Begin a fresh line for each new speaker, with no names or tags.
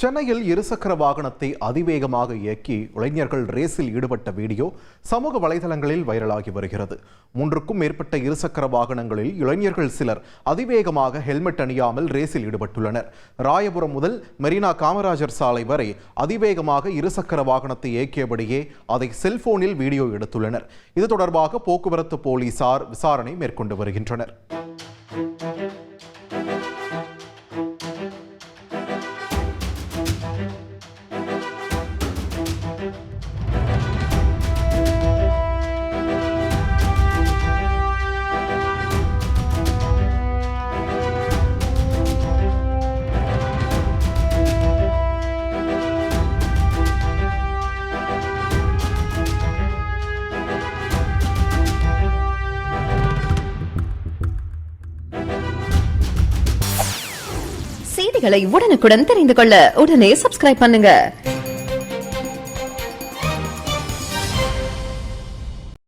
சென்னையில் இருசக்கர வாகனத்தை அதிவேகமாக இயக்கி இளைஞர்கள் ரேஸில் ஈடுபட்ட வீடியோ சமூக வலைதளங்களில் வைரலாகி வருகிறது. 3க்கும் மேற்பட்ட இருசக்கர வாகனங்களில் இளைஞர்கள் சிலர் அதிவேகமாக ஹெல்மெட் அணியாமல் ரேஸில் ஈடுபட்டுள்ளனர். ராயபுரம் முதல் மெரினா காமராஜர் சாலை வரை அதிவேகமாக இருசக்கர வாகனத்தை இயக்கியபடியே அதை செல்போனில் வீடியோ எடுத்துள்ளனர். இது தொடர்பாக போக்குவரத்து போலீசார் விசாரணை மேற்கொண்டு வருகின்றனர்.
செய்திகளை உடனுக்குடன் தெரிந்து கொள்ள உடனே சப்ஸ்கிரைப் பண்ணுங்க.